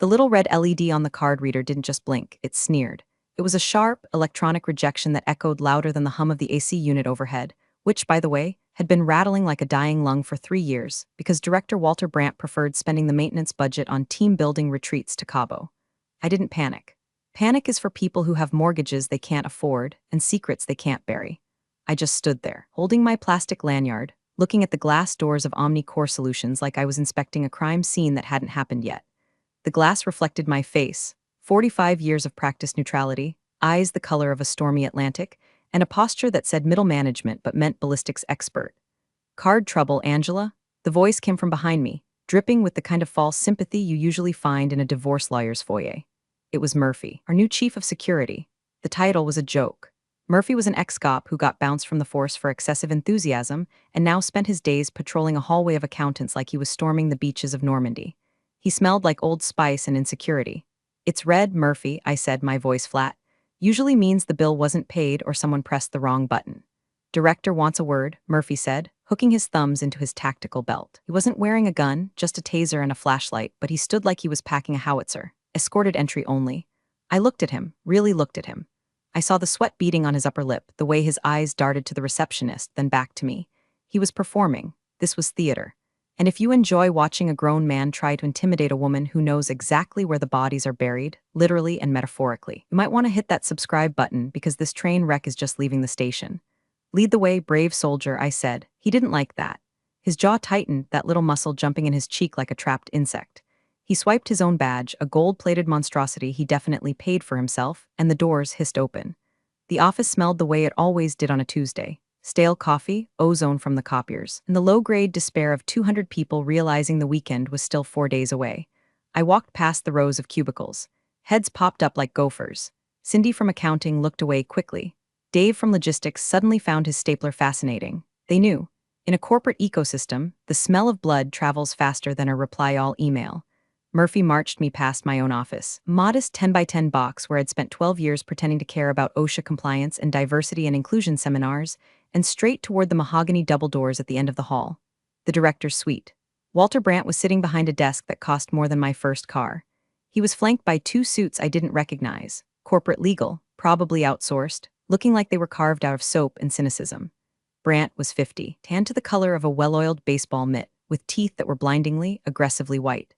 The little red LED on the card reader didn't just blink, it sneered. It was a sharp, electronic rejection that echoed louder than the hum of the AC unit overhead, which, by the way, had been rattling like a dying lung for 3 years because Director Walter Brandt preferred spending the maintenance budget on team-building retreats to Cabo. I didn't panic. Panic is for people who have mortgages they can't afford and secrets they can't bury. I just stood there, holding my plastic lanyard, looking at the glass doors of Omni Core Solutions like I was inspecting a crime scene that hadn't happened yet. The glass reflected my face, 45 years of practiced neutrality, eyes the color of a stormy Atlantic, and a posture that said middle management but meant ballistics expert. Card trouble, Angela? The voice came from behind me, dripping with the kind of false sympathy you usually find in a divorce lawyer's foyer. It was Murphy, our new chief of security. The title was a joke. Murphy was an ex-cop who got bounced from the force for excessive enthusiasm and now spent his days patrolling a hallway of accountants like he was storming the beaches of Normandy. He smelled like Old Spice and insecurity. "It's red, Murphy," I said, my voice flat. "Usually means the bill wasn't paid or someone pressed the wrong button." "Director wants a word," Murphy said, hooking his thumbs into his tactical belt. He wasn't wearing a gun, just a taser and a flashlight, but he stood like he was packing a howitzer. Escorted entry only. I looked at him, really looked at him. I saw the sweat beading on his upper lip, the way his eyes darted to the receptionist, then back to me. He was performing. This was theater. And if you enjoy watching a grown man try to intimidate a woman who knows exactly where the bodies are buried, literally and metaphorically, you might want to hit that subscribe button because this train wreck is just leaving the station. "Lead the way, brave soldier," I said. He didn't like that. His jaw tightened, that little muscle jumping in his cheek like a trapped insect. He swiped his own badge, a gold-plated monstrosity he definitely paid for himself, and the doors hissed open. The office smelled the way it always did on a Tuesday. Stale coffee, ozone from the copiers, and the low-grade despair of 200 people realizing the weekend was still 4 days away. I walked past the rows of cubicles. Heads popped up like gophers. Cindy from accounting looked away quickly. Dave from logistics suddenly found his stapler fascinating. They knew. In a corporate ecosystem, the smell of blood travels faster than a reply-all email. Murphy marched me past my own office, modest 10 by 10 box where I'd spent 12 years pretending to care about OSHA compliance and diversity and inclusion seminars, and straight toward the mahogany double doors at the end of the hall. The director's suite. Walter Brandt was sitting behind a desk that cost more than my first car. He was flanked by 2 suits I didn't recognize, corporate legal, probably outsourced, looking like they were carved out of soap and cynicism. Brandt was 50, tanned to the color of a well-oiled baseball mitt, with teeth that were blindingly, aggressively white.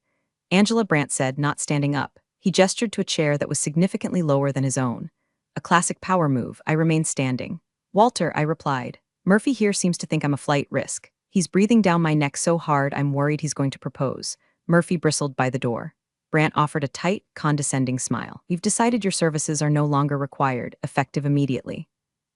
"Angela," Brandt said, not standing up. He gestured to a chair that was significantly lower than his own. A classic power move. I remained standing. "Walter," I replied. "Murphy here seems to think I'm a flight risk. He's breathing down my neck so hard I'm worried he's going to propose." Murphy bristled by the door. Brandt offered a tight, condescending smile. "We've decided your services are no longer required, effective immediately."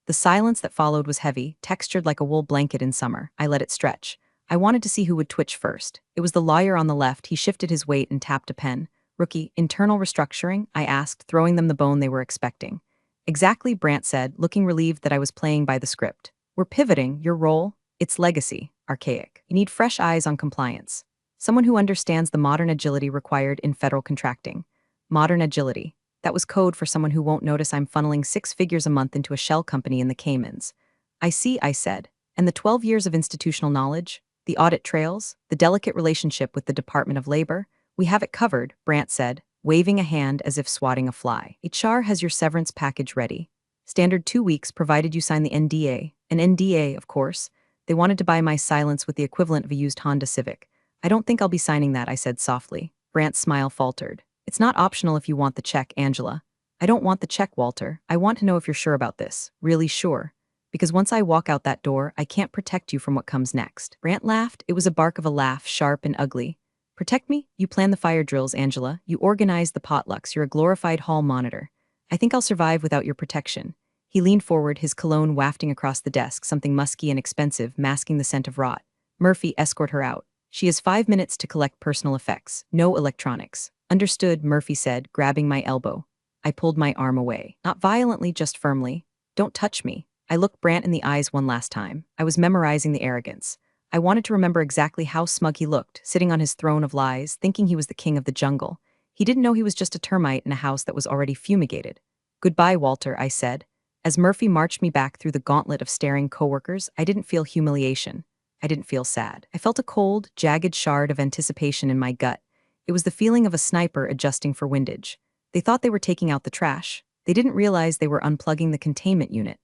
The silence that followed was heavy, textured like a wool blanket in summer. I let it stretch. I wanted to see who would twitch first. It was the lawyer on the left. He shifted his weight and tapped a pen. "Rookie, internal restructuring?" I asked, throwing them the bone they were expecting. "Exactly," Brandt said, looking relieved that I was playing by the script. "We're pivoting. Your role? It's legacy. Archaic. You need fresh eyes on compliance. Someone who understands the modern agility required in federal contracting." Modern agility. That was code for someone who won't notice I'm funneling 6 figures a month into a shell company in the Caymans. "I see," I said. "And the 12 years of institutional knowledge? The audit trails? The delicate relationship with the Department of Labor? We have it covered," Brandt said, waving a hand as if swatting a fly. "HR has your severance package ready. Standard 2 weeks provided you sign the NDA. An NDA, of course. They wanted to buy my silence with the equivalent of a used Honda Civic. I don't think I'll be signing that," I said softly. Brandt's smile faltered. "It's not optional if you want the check, Angela." "I don't want the check, Walter. I want to know if you're sure about this. Really sure. Because once I walk out that door, I can't protect you from what comes next." Brandt laughed. It was a bark of a laugh, sharp and ugly. "Protect me? You plan the fire drills, Angela. You organize the potlucks. You're a glorified hall monitor. I think I'll survive without your protection." He leaned forward, his cologne wafting across the desk, something musky and expensive, masking the scent of rot. "Murphy, escort her out. She has 5 minutes to collect personal effects. No electronics." "Understood," Murphy said, grabbing my elbow. I pulled my arm away. Not violently, just firmly. "Don't touch me." I looked Brandt in the eyes one last time. I was memorizing the arrogance. I wanted to remember exactly how smug he looked, sitting on his throne of lies, thinking he was the king of the jungle. He didn't know he was just a termite in a house that was already fumigated. "Goodbye, Walter," I said. As Murphy marched me back through the gauntlet of staring coworkers, I didn't feel humiliation. I didn't feel sad. I felt a cold, jagged shard of anticipation in my gut. It was the feeling of a sniper adjusting for windage. They thought they were taking out the trash. They didn't realize they were unplugging the containment unit.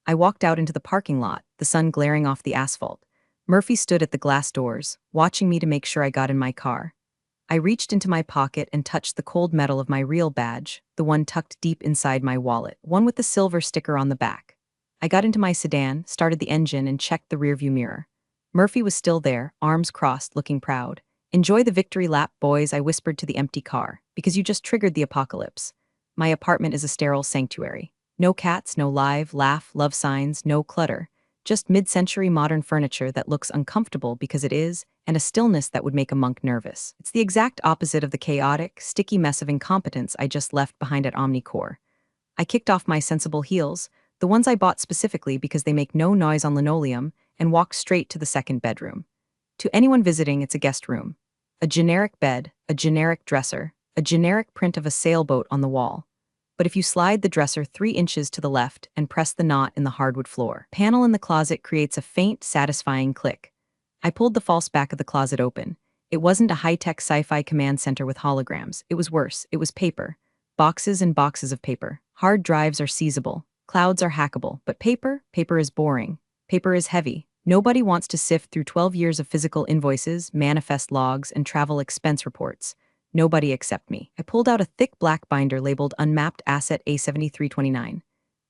I walked out into the parking lot, the sun glaring off the asphalt. Murphy stood at the glass doors, watching me to make sure I got in my car. I reached into my pocket and touched the cold metal of my real badge, the one tucked deep inside my wallet, one with the silver sticker on the back. I got into my sedan, started the engine, and checked the rearview mirror. Murphy was still there, arms crossed, looking proud. "Enjoy the victory lap, boys," I whispered to the empty car, "because you just triggered the apocalypse. My apartment is a sterile sanctuary. No cats, no live, laugh, love signs, no clutter. Just mid-century modern furniture that looks uncomfortable because it is, and a stillness that would make a monk nervous. It's the exact opposite of the chaotic, sticky mess of incompetence I just left behind at Omnicore. I kicked off my sensible heels, the ones I bought specifically because they make no noise on linoleum, and walked straight to the second bedroom. To anyone visiting, it's a guest room. A generic bed, a generic dresser, a generic print of a sailboat on the wall. But if you slide the dresser 3 inches to the left and press the knot in the hardwood floor, panel in the closet creates a faint, satisfying click. I pulled the false back of the closet open. It wasn't a high-tech sci-fi command center with holograms. It was worse. It was paper. Boxes and boxes of paper. Hard drives are seizable. Clouds are hackable. But paper? Paper is boring. Paper is heavy. Nobody wants to sift through 12 years of physical invoices, manifest logs, and travel expense reports. Nobody except me. I pulled out a thick black binder labeled Unmapped Asset A7329.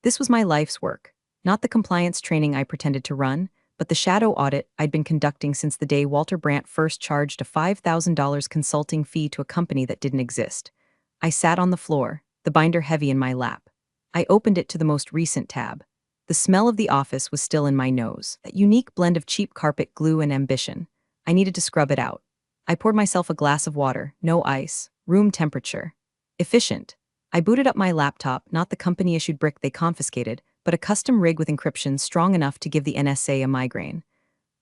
This was my life's work. Not the compliance training I pretended to run, but the shadow audit I'd been conducting since the day Walter Brandt first charged a $5,000 consulting fee to a company that didn't exist. I sat on the floor, the binder heavy in my lap. I opened it to the most recent tab. The smell of the office was still in my nose, that unique blend of cheap carpet glue and ambition. I needed to scrub it out. I poured myself a glass of water, no ice, room temperature. Efficient. I booted up my laptop, not the company-issued brick they confiscated, but a custom rig with encryption strong enough to give the NSA a migraine.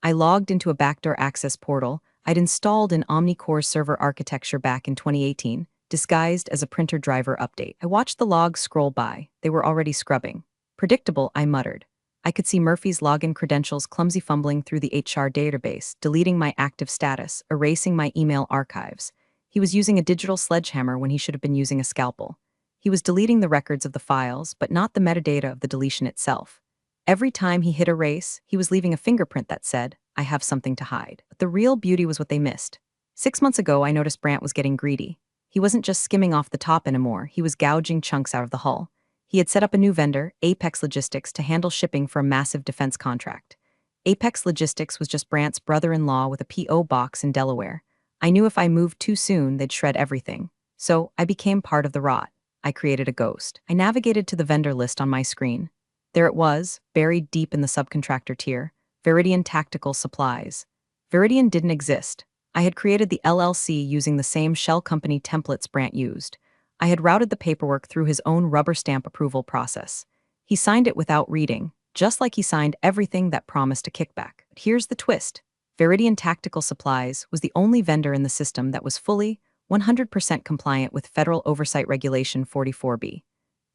I logged into a backdoor access portal I'd installed in Omnicore's server architecture back in 2018, disguised as a printer driver update. I watched the logs scroll by. They were already scrubbing. Predictable, I muttered. I could see Murphy's login credentials clumsy fumbling through the HR database, deleting my active status, erasing my email archives. He was using a digital sledgehammer when he should have been using a scalpel. He was deleting the records of the files, but not the metadata of the deletion itself. Every time he hit erase, he was leaving a fingerprint that said, "I have something to hide." But the real beauty was what they missed. 6 months ago, I noticed Brandt was getting greedy. He wasn't just skimming off the top anymore, he was gouging chunks out of the hull. He had set up a new vendor, Apex Logistics, to handle shipping for a massive defense contract. Apex Logistics was just Brandt's brother-in-law with a P.O. box in Delaware. I knew if I moved too soon, they'd shred everything. So I became part of the rot. I created a ghost. I navigated to the vendor list on my screen. There it was, buried deep in the subcontractor tier, Veridian Tactical Supplies. Veridian didn't exist. I had created the LLC using the same shell company templates Brandt used. I had routed the paperwork through his own rubber stamp approval process. He signed it without reading, just like he signed everything that promised a kickback. But here's the twist. Veridian Tactical Supplies was the only vendor in the system that was fully, 100% compliant with Federal Oversight Regulation 44B.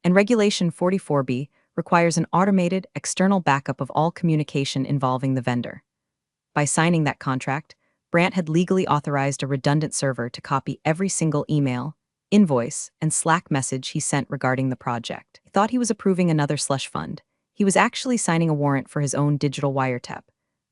And Regulation 44B requires an automated, external backup of all communication involving the vendor. By signing that contract, Brandt had legally authorized a redundant server to copy every single email, invoice, and Slack message he sent regarding the project. He thought he was approving another slush fund. He was actually signing a warrant for his own digital wiretap.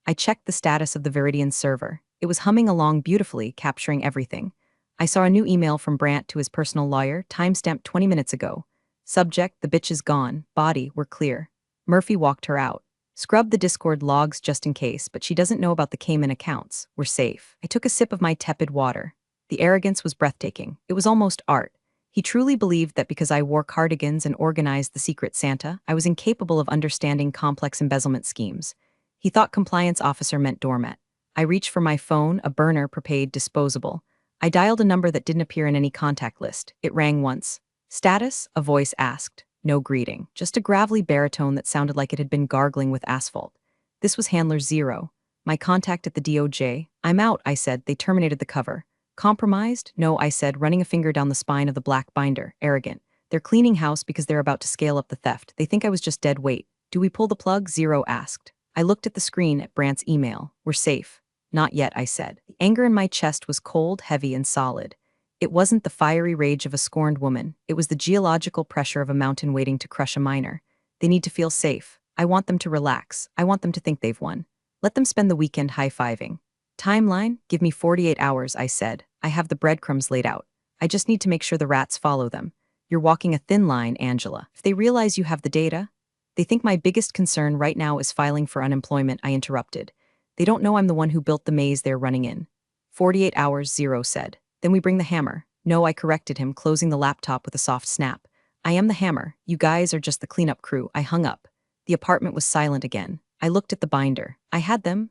I checked the status of the Veridian server. It was humming along beautifully, capturing everything. I saw a new email from Brandt to his personal lawyer, timestamped 20 minutes ago. Subject, "The bitch is gone. Body, we're clear." Murphy walked her out. "Scrub the Discord logs just in case, but she doesn't know about the Cayman accounts. We're safe." I took a sip of my tepid water. The arrogance was breathtaking. It was almost art. He truly believed that because I wore cardigans and organized the Secret Santa, I was incapable of understanding complex embezzlement schemes. He thought compliance officer meant doormat. I reached for my phone, a burner prepaid disposable. I dialed a number that didn't appear in any contact list. It rang once. "Status?" a voice asked. No greeting, just a gravelly baritone that sounded like it had been gargling with asphalt. This was Handler Zero, my contact at the DOJ. "I'm out," I said. "They terminated the cover." "Compromised?" "No," I said, running a finger down the spine of the black binder. "Arrogant. They're cleaning house because they're about to scale up the theft. They think I was just dead weight." "Do we pull the plug?" Zero asked. I looked at the screen at Brandt's email. "We're safe." "Not yet," I said. The anger in my chest was cold, heavy, and solid. It wasn't the fiery rage of a scorned woman, it was the geological pressure of a mountain waiting to crush a miner. They need to feel safe. I want them to relax. I want them to think they've won. Let them spend the weekend high-fiving. Timeline? Give me 48 hours, I said. I have the breadcrumbs laid out. I just need to make sure the rats follow them. You're walking a thin line, Angela. If they realize you have the data, they think my biggest concern right now is filing for unemployment, I interrupted. They don't know I'm the one who built the maze they're running in. 48 hours, Zero said. Then we bring the hammer. No, I corrected him, closing the laptop with a soft snap. I am the hammer. You guys are just the cleanup crew. I hung up. The apartment was silent again. I looked at the binder. I had them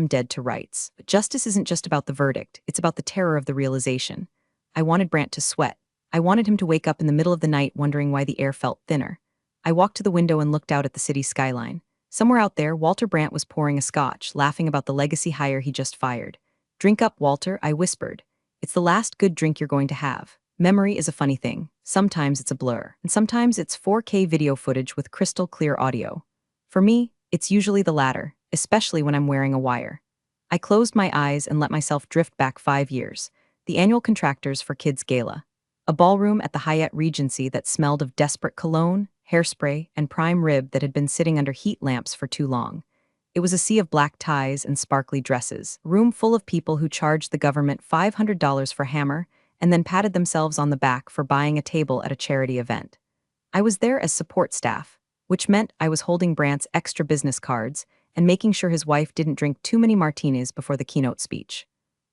dead to rights. But justice isn't just about the verdict, it's about the terror of the realization. I wanted Brant to sweat. I wanted him to wake up in the middle of the night wondering why the air felt thinner. I walked to the window and looked out at the city skyline. Somewhere out there, Walter Brant was pouring a scotch, laughing about the legacy hire he just fired. Drink up, Walter, I whispered. It's the last good drink you're going to have. Memory is a funny thing. Sometimes it's a blur, and sometimes it's 4K video footage with crystal clear audio. For me, it's usually the latter, especially when I'm wearing a wire. I closed my eyes and let myself drift back 5 years. The annual Contractors for Kids Gala. A ballroom at the Hyatt Regency that smelled of desperate cologne, hairspray, and prime rib that had been sitting under heat lamps for too long. It was a sea of black ties and sparkly dresses, a room full of people who charged the government $500 for hammer and then patted themselves on the back for buying a table at a charity event. I was there as support staff, which meant I was holding Brant's extra business cards and making sure his wife didn't drink too many martinis before the keynote speech.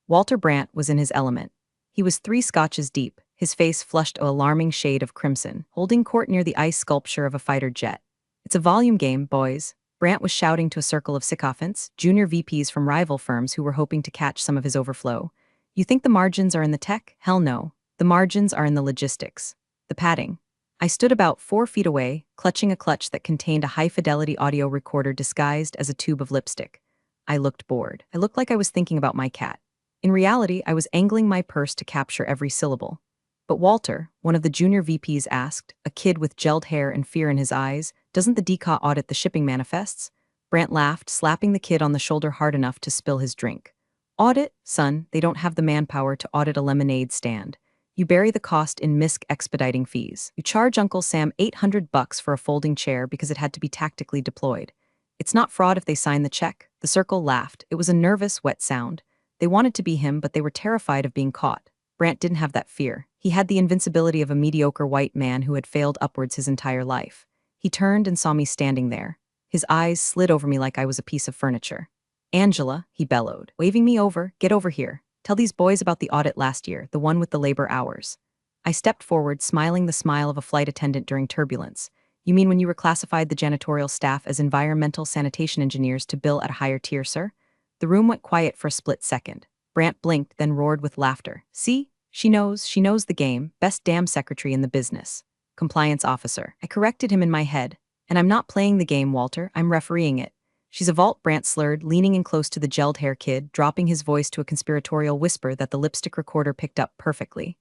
Walter Brant was in his element. He was 3 scotches deep, his face flushed an alarming shade of crimson, holding court near the ice sculpture of a fighter jet. It's a volume game, boys. Brant was shouting to a circle of sycophants, junior VPs from rival firms who were hoping to catch some of his overflow. You think the margins are in the tech? Hell no. The margins are in the logistics. The padding. I stood about 4 feet away, clutching a clutch that contained a high-fidelity audio recorder disguised as a tube of lipstick. I looked bored. I looked like I was thinking about my cat. In reality, I was angling my purse to capture every syllable. But Walter, one of the junior VPs asked, a kid with gelled hair and fear in his eyes, doesn't the DCA audit the shipping manifests? Brant laughed, slapping the kid on the shoulder hard enough to spill his drink. Audit? Son, they don't have the manpower to audit a lemonade stand. You bury the cost in MISC expediting fees. You charge Uncle Sam $800 for a folding chair because it had to be tactically deployed. It's not fraud if they sign the check. The circle laughed. It was a nervous, wet sound. They wanted to be him, but they were terrified of being caught. Brant didn't have that fear. He had the invincibility of a mediocre white man who had failed upwards his entire life. He turned and saw me standing there. His eyes slid over me like I was a piece of furniture. Angela, he bellowed, waving me over, get over here. Tell these boys about the audit last year, the one with the labor hours. I stepped forward, smiling the smile of a flight attendant during turbulence. You mean when you reclassified the janitorial staff as environmental sanitation engineers to bill at a higher tier, sir? The room went quiet for a split second. Brant blinked, then roared with laughter. See? She knows the game. Best damn secretary in the business. Compliance officer. I corrected him in my head. And I'm not playing the game, Walter. I'm refereeing it. She's a vault, Brant slurred, leaning in close to the gelled hair kid, dropping his voice to a conspiratorial whisper that the lipstick recorder picked up perfectly.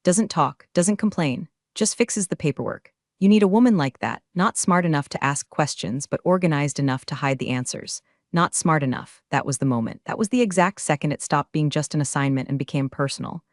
Doesn't talk, doesn't complain, just fixes the paperwork. You need a woman like that, not smart enough to ask questions, but organized enough to hide the answers. Not smart enough. That was the moment. That was the exact second it stopped being just an assignment and became personal.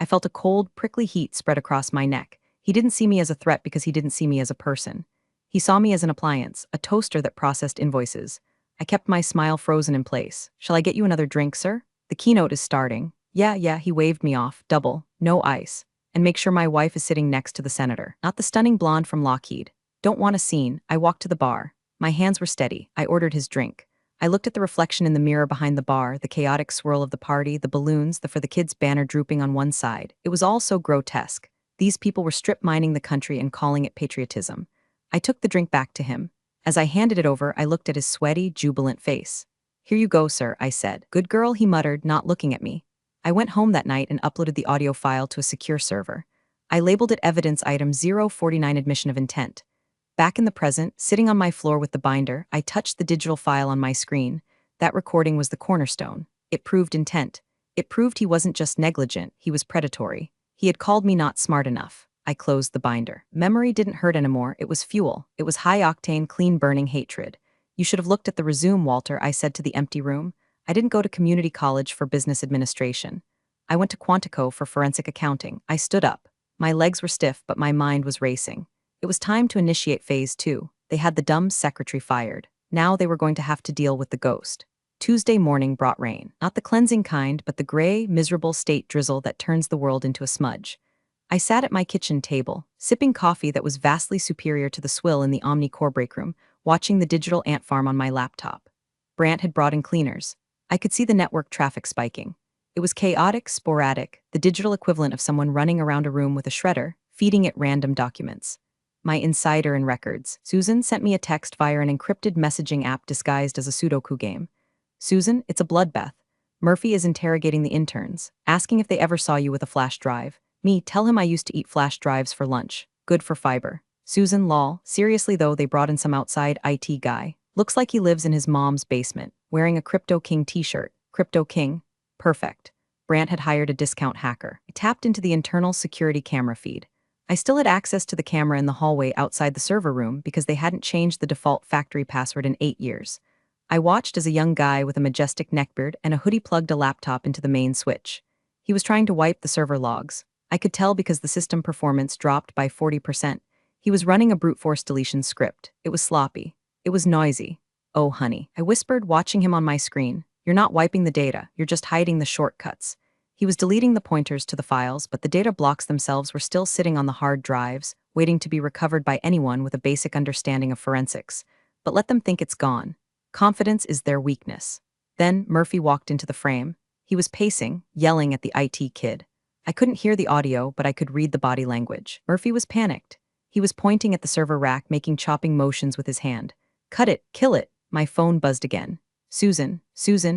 I felt a cold, prickly heat spread across my neck. He didn't see me as a threat because he didn't see me as a person. He saw me as an appliance, a toaster that processed invoices. I kept my smile frozen in place. Shall I get you another drink, sir? The keynote is starting. Yeah, he waved me off. Double. No ice. And make sure my wife is sitting next to the senator, not the stunning blonde from Lockheed. Don't want a scene. I walked to the bar. My hands were steady. I ordered his drink. I looked at the reflection in the mirror behind the bar, the chaotic swirl of the party, the balloons, the For the Kids banner drooping on one side. It was all so grotesque. These people were strip mining the country and calling it patriotism. I took the drink back to him. As I handed it over, I looked at his sweaty, jubilant face. Here you go, sir, I said. Good girl, he muttered, not looking at me. I went home that night and uploaded the audio file to a secure server. I labeled it Evidence Item 049 Admission of Intent. Back in the present, sitting on my floor with the binder, I touched the digital file on my screen. That recording was the cornerstone. It proved intent. It proved he wasn't just negligent, he was predatory. He had called me not smart enough. I closed the binder. Memory didn't hurt anymore, it was fuel. It was high-octane, clean-burning hatred. You should have looked at the resume, Walter, I said to the empty room. I didn't go to community college for business administration. I went to Quantico for forensic accounting. I stood up. My legs were stiff, but my mind was racing. It was time to initiate phase 2. They had the dumb secretary fired. Now they were going to have to deal with the ghost. Tuesday morning brought rain. Not the cleansing kind, but the gray, miserable state drizzle that turns the world into a smudge. I sat at my kitchen table, sipping coffee that was vastly superior to the swill in the Omni-Core break room, watching the digital ant farm on my laptop. Brant had brought in cleaners. I could see the network traffic spiking. It was chaotic, sporadic, the digital equivalent of someone running around a room with a shredder, feeding it random documents. My insider in records, Susan, sent me a text via an encrypted messaging app disguised as a Sudoku game. Susan, it's a bloodbath. Murphy is interrogating the interns, asking if they ever saw you with a flash drive. Me, tell him I used to eat flash drives for lunch. Good for fiber. Susan, lol. Seriously though, they brought in some outside IT guy. Looks like he lives in his mom's basement, wearing a Crypto King t-shirt. Crypto King? Perfect. Brant had hired a discount hacker. I tapped into the internal security camera feed. I still had access to the camera in the hallway outside the server room because they hadn't changed the default factory password in 8 years. I watched as a young guy with a majestic neckbeard and a hoodie plugged a laptop into the main switch. He was trying to wipe the server logs. I could tell because the system performance dropped by 40%. He was running a brute force deletion script. It was sloppy. It was noisy. Oh, honey, I whispered, watching him on my screen. You're not wiping the data, you're just hiding the shortcuts. He was deleting the pointers to the files, but the data blocks themselves were still sitting on the hard drives, waiting to be recovered by anyone with a basic understanding of forensics. But let them think it's gone. Confidence is their weakness. Then Murphy walked into the frame. He was pacing, yelling at the IT kid. I couldn't hear the audio, but I could read the body language. Murphy was panicked. He was pointing at the server rack, making chopping motions with his hand. Cut it, kill it. My phone buzzed again. Susan,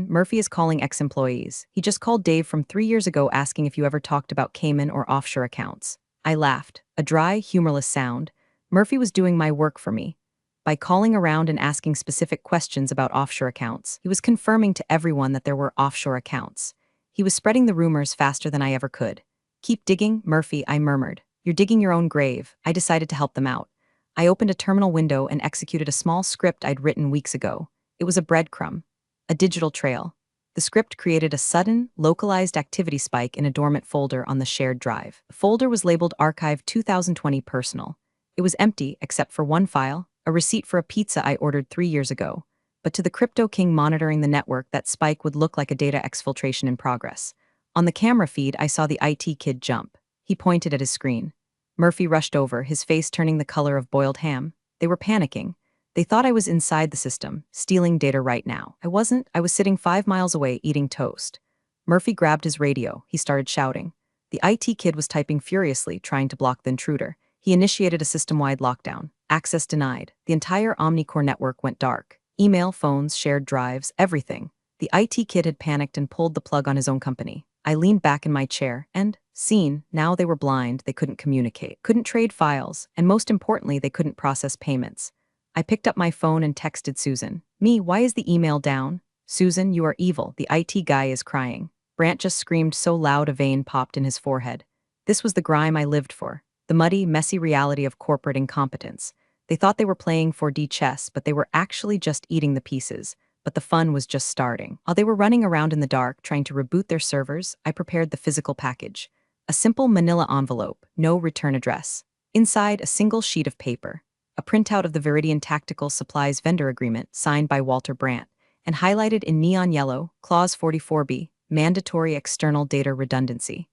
Murphy is calling ex-employees. He just called Dave from 3 years ago asking if you ever talked about Cayman or offshore accounts. I laughed, a dry, humorless sound. Murphy was doing my work for me. By calling around and asking specific questions about offshore accounts, he was confirming to everyone that there were offshore accounts. He was spreading the rumors faster than I ever could. Keep digging, Murphy, I murmured. You're digging your own grave. I decided to help them out. I opened a terminal window and executed a small script I'd written weeks ago. It was a breadcrumb, a digital trail. The script created a sudden, localized activity spike in a dormant folder on the shared drive. The folder was labeled Archive 2020 Personal. It was empty except for one file, a receipt for a pizza I ordered 3 years ago. But to the Crypto King monitoring the network, that spike would look like a data exfiltration in progress. On the camera feed, I saw the IT kid jump. He pointed at his screen. Murphy rushed over, his face turning the color of boiled ham. They were panicking. They thought I was inside the system, stealing data right now. I wasn't. I was sitting 5 miles away eating toast. Murphy grabbed his radio. He started shouting. The IT kid was typing furiously, trying to block the intruder. He initiated a system-wide lockdown. Access denied. The entire Omni-Core network went dark. Email, phones, shared drives, everything. The IT kid had panicked and pulled the plug on his own company. I leaned back in my chair and, seen, now they were blind, they couldn't communicate, couldn't trade files, and most importantly, they couldn't process payments. I picked up my phone and texted Susan. Me, why is the email down? Susan, you are evil. The IT guy is crying. Brant just screamed so loud a vein popped in his forehead. This was the grime I lived for. The muddy, messy reality of corporate incompetence. They thought they were playing 4D chess, but they were actually just eating the pieces. But the fun was just starting. While they were running around in the dark trying to reboot their servers, I prepared the physical package. A simple manila envelope, no return address. Inside, a single sheet of paper. A printout of the Viridian Tactical Supplies vendor agreement signed by Walter Brant, and highlighted in neon yellow, Clause 44B, mandatory external data redundancy.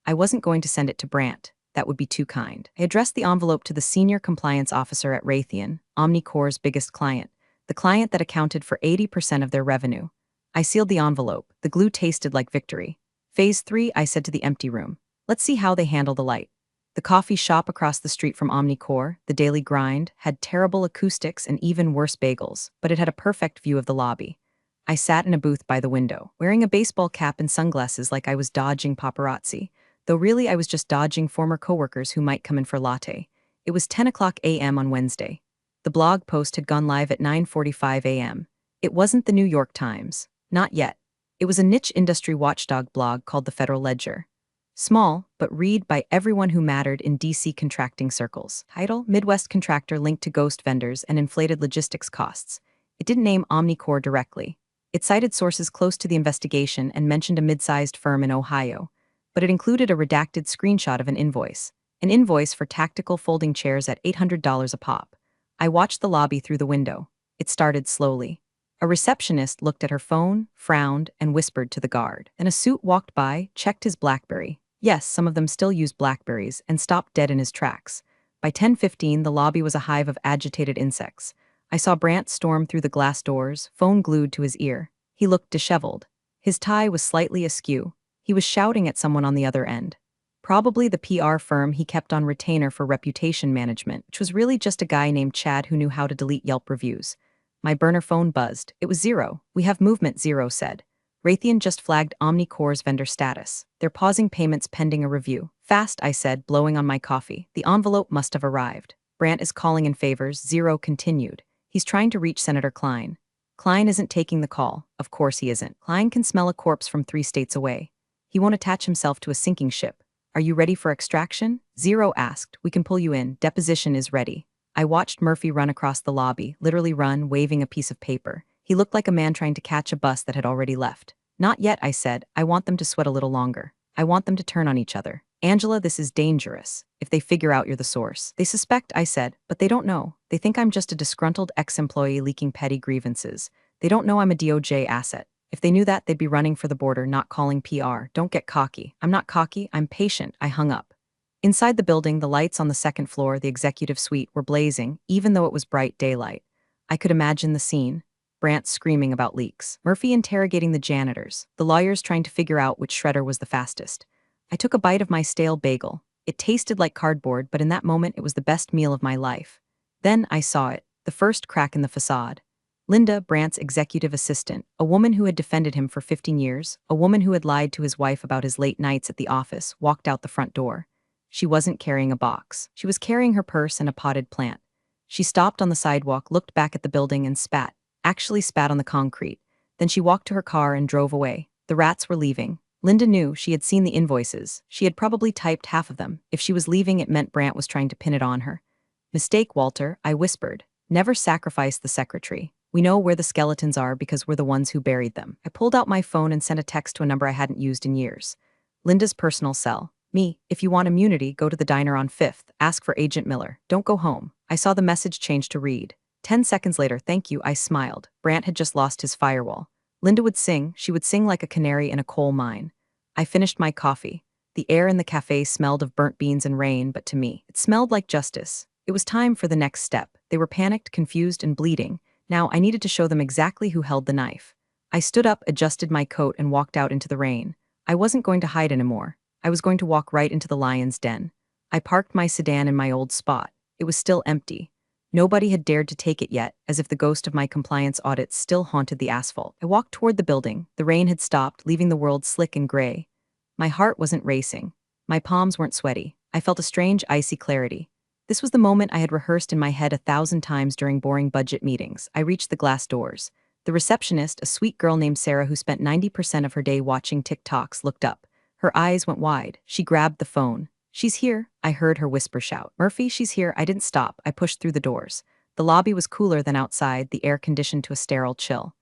I wasn't going to send it to Brant. That would be too kind. I addressed the envelope to the senior compliance officer at Raytheon, Omni-Core's biggest client, the client that accounted for 80% of their revenue. I sealed the envelope. The glue tasted like victory. Phase 3, I said to the empty room. Let's see how they handle the light. The coffee shop across the street from Omni-Core, the Daily Grind, had terrible acoustics and even worse bagels, but it had a perfect view of the lobby. I sat in a booth by the window, wearing a baseball cap and sunglasses like I was dodging paparazzi, though really I was just dodging former coworkers who might come in for latte. It was 10 a.m. on Wednesday. The blog post had gone live at 9:45 a.m. It wasn't the New York Times. Not yet. It was a niche industry watchdog blog called the Federal Ledger. Small, but read by everyone who mattered in DC contracting circles. Title: Midwest contractor linked to ghost vendors and inflated logistics costs. It didn't name Omni-Core directly. It cited sources close to the investigation and mentioned a mid-sized firm in Ohio. but it included a redacted screenshot of an invoice. An invoice for tactical folding chairs at $800 a pop. I watched the lobby through the window. It started slowly. A receptionist looked at her phone, frowned, and whispered to the guard. Then a suit walked by, checked his BlackBerry. Yes, some of them still used Blackberries, and stopped dead in his tracks. By 10:15, the lobby was a hive of agitated insects. I saw Brant storm through the glass doors, phone glued to his ear. He looked disheveled. His tie was slightly askew. He was shouting at someone on the other end. Probably the PR firm he kept on retainer for reputation management, which was really just a guy named Chad who knew how to delete Yelp reviews. My burner phone buzzed. It was Zero. "We have movement," Zero said. "Raytheon just flagged Omnicore's vendor status. They're pausing payments pending a review." "Fast," I said, blowing on my coffee. "The envelope must have arrived." "Brant is calling in favors," Zero continued. "He's trying to reach Senator Klein." "Klein isn't taking the call." "Of course he isn't. Klein can smell a corpse from 3 states away. He won't attach himself to a sinking ship." "Are you ready for extraction?" Zero asked. "We can pull you in. Deposition is ready." I watched Murphy run across the lobby, literally run, waving a piece of paper. He looked like a man trying to catch a bus that had already left. "Not yet," I said. "I want them to sweat a little longer. I want them to turn on each other." "Angela, this is dangerous. If they figure out you're the source." "They suspect," I said, "but they don't know. They think I'm just a disgruntled ex-employee leaking petty grievances. They don't know I'm a DOJ asset. If they knew that, they'd be running for the border, not calling PR. Don't get cocky." "I'm not cocky, I'm patient." I hung up. Inside the building, the lights on the second floor, the executive suite, were blazing, even though it was bright daylight. I could imagine the scene. Brant screaming about leaks. Murphy interrogating the janitors. The lawyers trying to figure out which shredder was the fastest. I took a bite of my stale bagel. It tasted like cardboard, but in that moment it was the best meal of my life. Then I saw it, the first crack in the facade. Linda, Brant's executive assistant, a woman who had defended him for 15 years, a woman who had lied to his wife about his late nights at the office, walked out the front door. She wasn't carrying a box. She was carrying her purse and a potted plant. She stopped on the sidewalk, looked back at the building, and spat. Actually spat on the concrete. Then she walked to her car and drove away. The rats were leaving. Linda knew. She had seen the invoices. She had probably typed half of them. If she was leaving, it meant Brant was trying to pin it on her. "Mistake, Walter," I whispered. "Never sacrifice the secretary. We know where the skeletons are because we're the ones who buried them." I pulled out my phone and sent a text to a number I hadn't used in years. Linda's personal cell. "Me, if you want immunity, go to the diner on 5th. Ask for Agent Miller. Don't go home." I saw the message change to read. 10 seconds later, "Thank you," I smiled. Brant had just lost his firewall. Linda would sing. She would sing like a canary in a coal mine. I finished my coffee. The air in the cafe smelled of burnt beans and rain, but to me, it smelled like justice. It was time for the next step. They were panicked, confused, and bleeding. Now I needed to show them exactly who held the knife. I stood up, adjusted my coat, and walked out into the rain. I wasn't going to hide anymore. I was going to walk right into the lion's den. I parked my sedan in my old spot. It was still empty. Nobody had dared to take it yet, as if the ghost of my compliance audit still haunted the asphalt. I walked toward the building. The rain had stopped, leaving the world slick and gray. My heart wasn't racing. My palms weren't sweaty. I felt a strange, icy clarity. This was the moment I had rehearsed in my head 1,000 times during boring budget meetings. I reached the glass doors. The receptionist, a sweet girl named Sarah who spent 90% of her day watching TikToks, looked up. Her eyes went wide. She grabbed the phone. "She's here," I heard her whisper shout. "Murphy, she's here." I didn't stop. I pushed through the doors. The lobby was cooler than outside, the air conditioned to a sterile chill.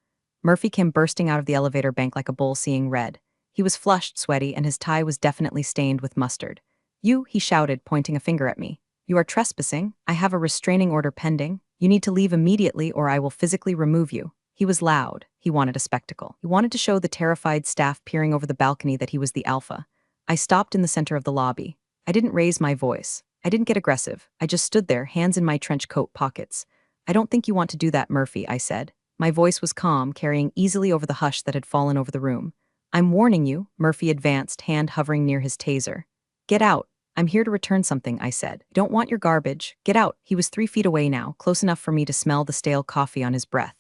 Murphy came bursting out of the elevator bank like a bull seeing red. He was flushed, sweaty, and his tie was definitely stained with mustard. "You," he shouted, pointing a finger at me. "You are trespassing. I have a restraining order pending. You need to leave immediately or I will physically remove you." He was loud. He wanted a spectacle. He wanted to show the terrified staff peering over the balcony that he was the alpha. I stopped in the center of the lobby. I didn't raise my voice. I didn't get aggressive. I just stood there, hands in my trench coat pockets. "I don't think you want to do that, Murphy," I said. My voice was calm, carrying easily over the hush that had fallen over the room. "I'm warning you," Murphy advanced, hand hovering near his taser. "Get out. I'm here to return something," I said. "I don't want your garbage. Get out." He was 3 feet away now, close enough for me to smell the stale coffee on his breath.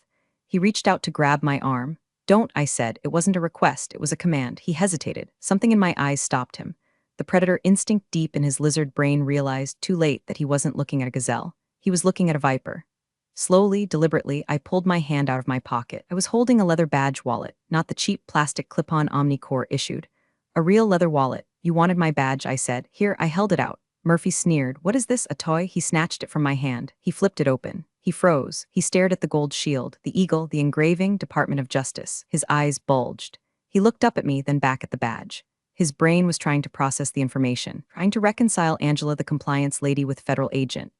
He reached out to grab my arm. "Don't," I said. It wasn't a request, it was a command. He hesitated. Something in my eyes stopped him. The predator instinct deep in his lizard brain realized, too late, that he wasn't looking at a gazelle. He was looking at a viper. Slowly, deliberately, I pulled my hand out of my pocket. I was holding a leather badge wallet, not the cheap plastic clip-on Omnicore issued. A real leather wallet. "You wanted my badge," I said. "Here," I held it out. Murphy sneered. "What is this, a toy?" He snatched it from my hand. He flipped it open. He froze. He stared at the gold shield, the eagle, the engraving, Department of Justice. His eyes bulged. He looked up at me, then back at the badge. His brain was trying to process the information, trying to reconcile Angela, the compliance lady, with federal agent.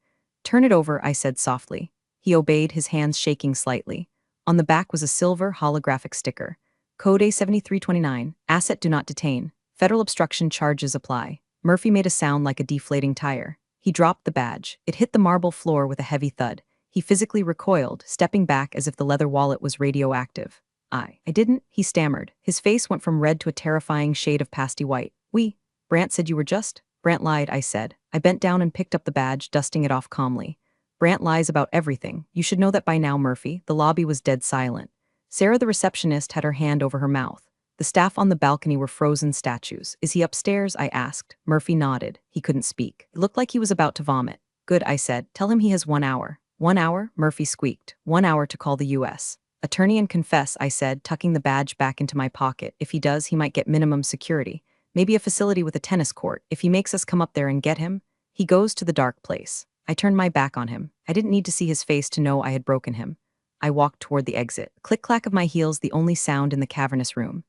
"Turn it over," I said softly. He obeyed, his hands shaking slightly. On the back was a silver holographic sticker. Code A7329, asset do not detain. Federal obstruction charges apply. Murphy made a sound like a deflating tire. He dropped the badge. It hit the marble floor with a heavy thud. He physically recoiled, stepping back as if the leather wallet was radioactive. I didn't," he stammered. His face went from red to a terrifying shade of pasty white. Brant said you were just." "Brant lied," I said. I bent down and picked up the badge, dusting it off calmly. "Brant lies about everything. You should know that by now, Murphy." The lobby was dead silent. Sarah, the receptionist, had her hand over her mouth. The staff on the balcony were frozen statues. "Is he upstairs?" I asked. Murphy nodded. He couldn't speak. It looked like he was about to vomit. "Good," I said. "Tell him he has 1 hour." 1 hour? Murphy squeaked. 1 hour to call the U.S. attorney and confess, I said, tucking the badge back into my pocket. "If he does, he might get minimum security. Maybe a facility with a tennis court. If he makes us come up there and get him, he goes to the dark place." I turned my back on him. I didn't need to see his face to know I had broken him. I walked toward the exit. Click-clack of my heels, the only sound in the cavernous room.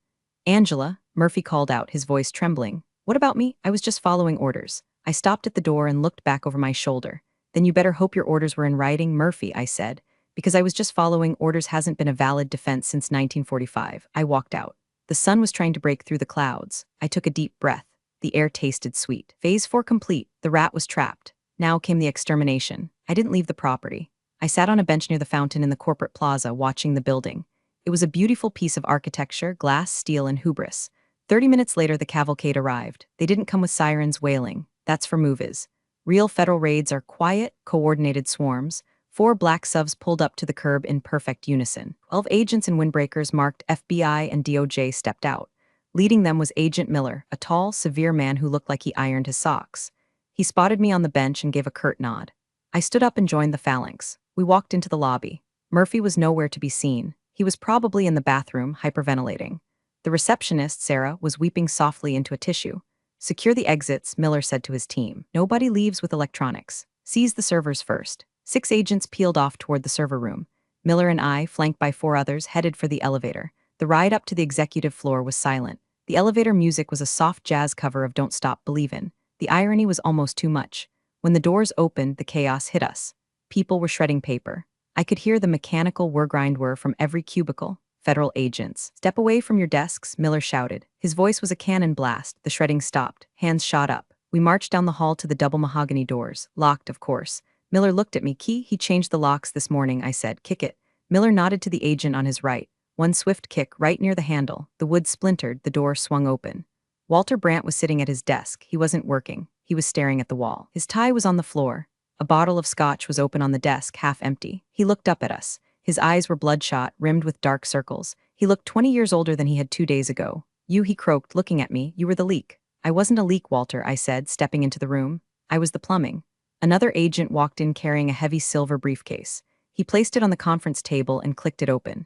"Angela," Murphy called out, his voice trembling. "What about me? I was just following orders." I stopped at the door and looked back over my shoulder. "Then you better hope your orders were in writing, Murphy," I said. "Because I was just following orders hasn't been a valid defense since 1945. I walked out. The sun was trying to break through the clouds. I took a deep breath. The air tasted sweet. Phase 4 complete. The rat was trapped. Now came the extermination. I didn't leave the property. I sat on a bench near the fountain in the corporate plaza, watching the building. It was a beautiful piece of architecture, glass, steel, and hubris. 30 minutes later, the cavalcade arrived. They didn't come with sirens wailing. That's for movies. Real federal raids are quiet, coordinated swarms. 4 black SUVs pulled up to the curb in perfect unison. 12 agents and windbreakers marked FBI and DOJ stepped out. Leading them was Agent Miller, a tall, severe man who looked like he ironed his socks. He spotted me on the bench and gave a curt nod. I stood up and joined the phalanx. We walked into the lobby. Murphy was nowhere to be seen. He was probably in the bathroom, hyperventilating. The receptionist, Sarah, was weeping softly into a tissue. "Secure the exits," Miller said to his team. "Nobody leaves with electronics. Seize the servers first." 6 agents peeled off toward the server room. Miller and I, flanked by 4 others, headed for the elevator. The ride up to the executive floor was silent. The elevator music was a soft jazz cover of Don't Stop Believin'. The irony was almost too much. When the doors opened, the chaos hit us. People were shredding paper. I could hear the mechanical whir-grind-whir from every cubicle. Federal agents. "Step away from your desks," Miller shouted. His voice was a cannon blast. The shredding stopped. Hands shot up. We marched down the hall to the double mahogany doors. Locked, of course. Miller looked at me. "Key? He changed the locks this morning," I said. "Kick it." Miller nodded to the agent on his right. One swift kick, right near the handle. The wood splintered, the door swung open. Walter Brandt was sitting at his desk. He wasn't working. He was staring at the wall. His tie was on the floor. A bottle of scotch was open on the desk, half empty. He looked up at us. His eyes were bloodshot, rimmed with dark circles. He looked 20 years older than he had 2 days ago. "You," he croaked, looking at me. "You were the leak." "I wasn't a leak, Walter," I said, stepping into the room. "I was the plumbing." Another agent walked in carrying a heavy silver briefcase. He placed it on the conference table and clicked it open.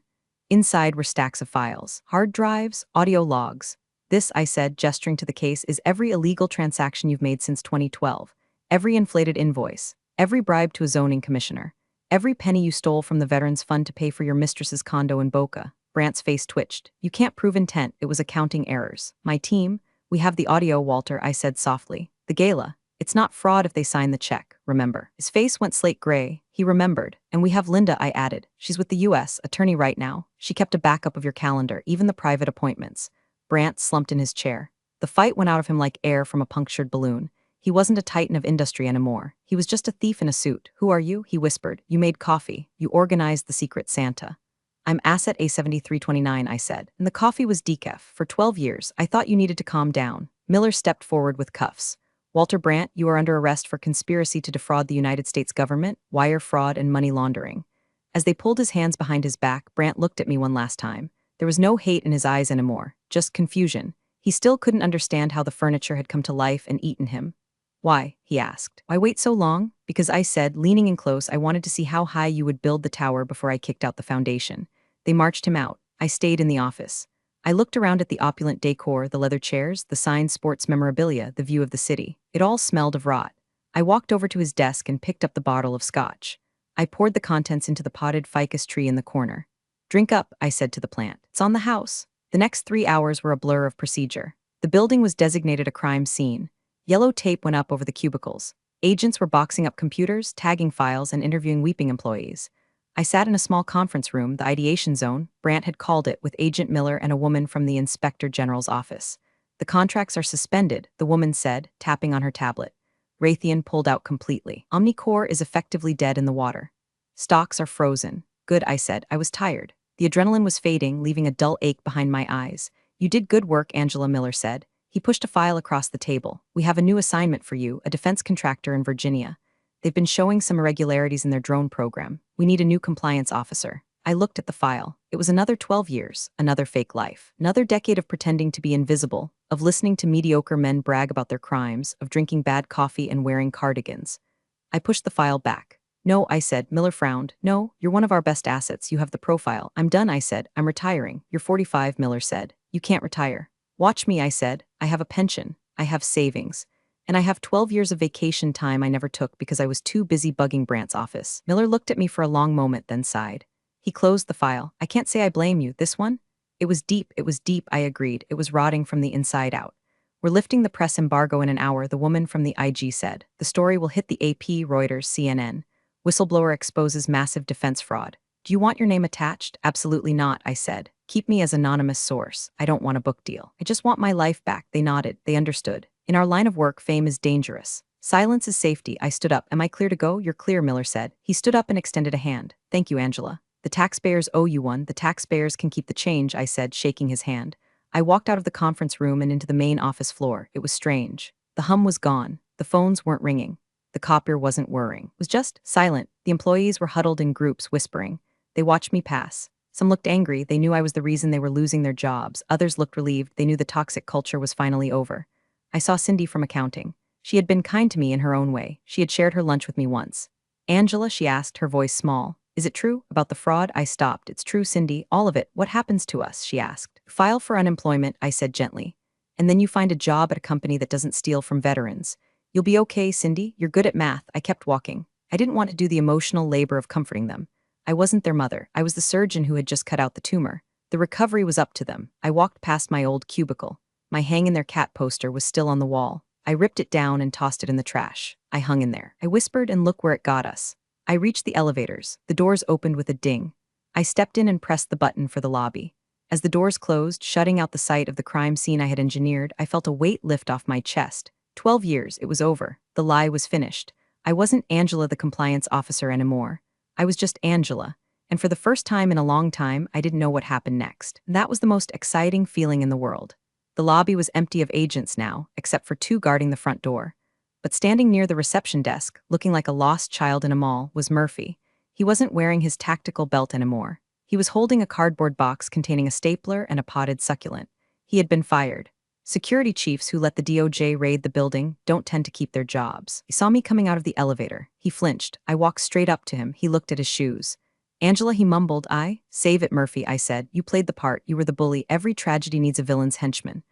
Inside were stacks of files, hard drives, audio logs. "This," I said, gesturing to the case, "is every illegal transaction you've made since 2012. Every inflated invoice. Every bribe to a zoning commissioner. Every penny you stole from the Veterans Fund to pay for your mistress's condo in Boca." Brandt's face twitched. "You can't prove intent. It was accounting errors." "My team, we have the audio, Walter," I said softly. "The gala. It's not fraud if they sign the check, remember." His face went slate gray. He remembered. "And we have Linda," I added. "She's with the U.S. attorney right now. She kept a backup of your calendar, even the private appointments." Brandt slumped in his chair. The fight went out of him like air from a punctured balloon. He wasn't a titan of industry anymore. He was just a thief in a suit. "Who are you?" he whispered. "You made coffee. You organized the secret Santa." "I'm Asset A7329, I said. "And the coffee was decaf. For 12 years. I thought you needed to calm down." Miller stepped forward with cuffs. "Walter Brandt, you are under arrest for conspiracy to defraud the United States government, wire fraud, and money laundering." As they pulled his hands behind his back, Brandt looked at me one last time. There was no hate in his eyes anymore, just confusion. He still couldn't understand how the furniture had come to life and eaten him. "Why?" he asked. "Why wait so long?" "Because," I said, leaning in close, "I wanted to see how high you would build the tower before I kicked out the foundation." They marched him out. I stayed in the office. I looked around at the opulent decor, the leather chairs, the signed sports memorabilia, the view of the city. It all smelled of rot. I walked over to his desk and picked up the bottle of scotch. I poured the contents into the potted ficus tree in the corner. "Drink up," I said to the plant. "It's on the house." The next 3 hours were a blur of procedure. The building was designated a crime scene. Yellow tape went up over the cubicles. Agents were boxing up computers, tagging files, and interviewing weeping employees. I sat in a small conference room, the ideation zone, Brandt had called it, with Agent Miller and a woman from the Inspector General's office. The contracts are suspended, the woman said, tapping on her tablet. Raytheon pulled out completely. Omnicore is effectively dead in the water. Stocks are frozen. Good, I said. I was tired. The adrenaline was fading, leaving a dull ache behind my eyes. You did good work, Angela Miller said. He pushed a file across the table. We have a new assignment for you, a defense contractor in Virginia. They've been showing some irregularities in their drone program. We need a new compliance officer. I looked at the file. It was another 12 years, another fake life, another decade of pretending to be invisible, of listening to mediocre men brag about their crimes, of drinking bad coffee and wearing cardigans. I pushed the file back. No, I said. Miller frowned. No, you're one of our best assets. You have the profile. I'm done, I said. I'm retiring. You're 45, Miller said. You can't retire. Watch me, I said. I have a pension. I have savings. And I have 12 years of vacation time I never took because I was too busy bugging Brandt's office. Miller looked at me for a long moment, then sighed. He closed the file. I can't say I blame you. This one? It was deep, I agreed. It was rotting from the inside out. We're lifting the press embargo in an hour, the woman from the IG said. The story will hit the AP, Reuters, CNN. Whistleblower exposes massive defense fraud. Do you want your name attached? Absolutely not, I said. Keep me as anonymous source. I don't want a book deal. I just want my life back. They nodded. They understood. In our line of work, fame is dangerous. Silence is safety. I stood up. Am I clear to go? You're clear, Miller said. He stood up and extended a hand. Thank you, Angela. The taxpayers owe you one. The taxpayers can keep the change, I said, shaking his hand. I walked out of the conference room and into the main office floor. It was strange. The hum was gone. The phones weren't ringing. The copier wasn't whirring. It was just silent. The employees were huddled in groups, whispering. They watched me pass. Some looked angry. They knew I was the reason they were losing their jobs. Others looked relieved. They knew the toxic culture was finally over. I saw Cindy from accounting. She had been kind to me in her own way. She had shared her lunch with me once. Angela, she asked, her voice small. Is it true? About the fraud? I stopped. It's true, Cindy. All of it. What happens to us? She asked. File for unemployment, I said gently. And then you find a job at a company that doesn't steal from veterans. You'll be okay, Cindy. You're good at math. I kept walking. I didn't want to do the emotional labor of comforting them. I wasn't their mother. I was the surgeon who had just cut out the tumor. The recovery was up to them. I walked past my old cubicle. My hang in their cat poster was still on the wall. I ripped it down and tossed it in the trash. I hung in there. I whispered, and look where it got us. I reached the elevators. The doors opened with a ding. I stepped in and pressed the button for the lobby. As the doors closed, shutting out the sight of the crime scene I had engineered, I felt a weight lift off my chest. 12 years, it was over. The lie was finished. I wasn't Angela the compliance officer anymore. I was just Angela. And for the first time in a long time, I didn't know what happened next. That was the most exciting feeling in the world. The lobby was empty of agents now, except for 2 guarding the front door. But standing near the reception desk, looking like a lost child in a mall, was Murphy. He wasn't wearing his tactical belt anymore. He was holding a cardboard box containing a stapler and a potted succulent. He had been fired. Security chiefs who let the DOJ raid the building don't tend to keep their jobs. He saw me coming out of the elevator. He flinched. I walked straight up to him. He looked at his shoes. Angela, he mumbled. Save it, Murphy, I said. You played the part. You were the bully. Every tragedy needs a villain's henchman.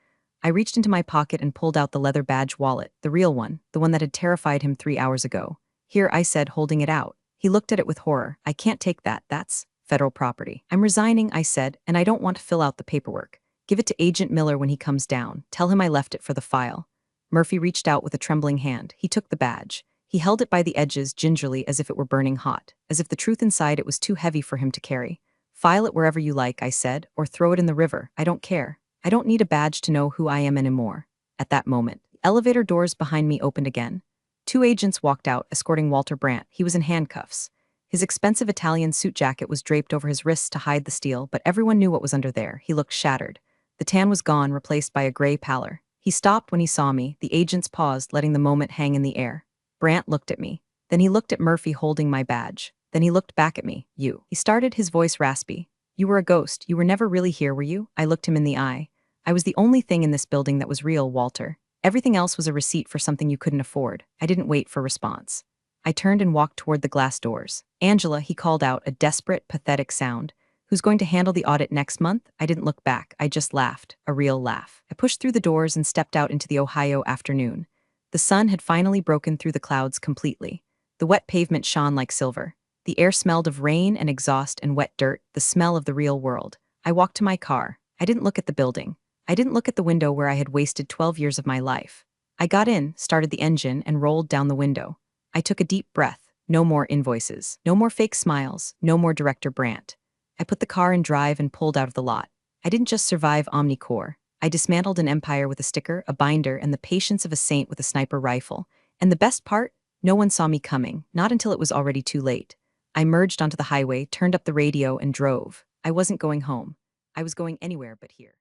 I reached into my pocket and pulled out the leather badge wallet, the real one, the one that had terrified him 3 hours ago. Here, I said, holding it out. He looked at it with horror. I can't take that. That's federal property. I'm resigning, I said, and I don't want to fill out the paperwork. Give it to Agent Miller when he comes down. Tell him I left it for the file. Murphy reached out with a trembling hand. He took the badge. He held it by the edges gingerly as if it were burning hot, as if the truth inside it was too heavy for him to carry. File it wherever you like, I said, or throw it in the river. I don't care. I don't need a badge to know who I am anymore. At that moment, the elevator doors behind me opened again. 2 agents walked out, escorting Walter Brandt. He was in handcuffs. His expensive Italian suit jacket was draped over his wrists to hide the steel, but everyone knew what was under there. He looked shattered. The tan was gone, replaced by a gray pallor. He stopped when he saw me. The agents paused, letting the moment hang in the air. Brandt looked at me. Then he looked at Murphy holding my badge. Then he looked back at me. You. He started, his voice raspy. You were a ghost. You were never really here, were you? I looked him in the eye. I was the only thing in this building that was real, Walter. Everything else was a receipt for something you couldn't afford. I didn't wait for response. I turned and walked toward the glass doors. Angela, he called out, a desperate, pathetic sound. Who's going to handle the audit next month? I didn't look back. I just laughed. A real laugh. I pushed through the doors and stepped out into the Ohio afternoon. The sun had finally broken through the clouds completely. The wet pavement shone like silver. The air smelled of rain and exhaust and wet dirt, the smell of the real world. I walked to my car. I didn't look at the building. I didn't look at the window where I had wasted 12 years of my life. I got in, started the engine, and rolled down the window. I took a deep breath. No more invoices. No more fake smiles. No more Director Brandt. I put the car in drive and pulled out of the lot. I didn't just survive Omnicore. I dismantled an empire with a sticker, a binder, and the patience of a saint with a sniper rifle. And the best part? No one saw me coming, not until it was already too late. I merged onto the highway, turned up the radio, and drove. I wasn't going home. I was going anywhere but here.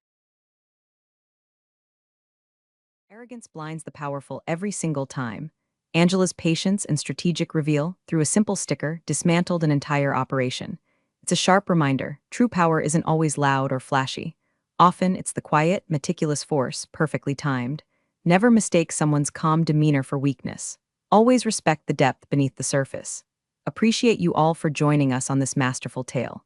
Arrogance blinds the powerful every single time. Angela's patience and strategic reveal, through a simple sticker, dismantled an entire operation. It's a sharp reminder: true power isn't always loud or flashy. Often, it's the quiet, meticulous force, perfectly timed. Never mistake someone's calm demeanor for weakness. Always respect the depth beneath the surface. Appreciate you all for joining us on this masterful tale.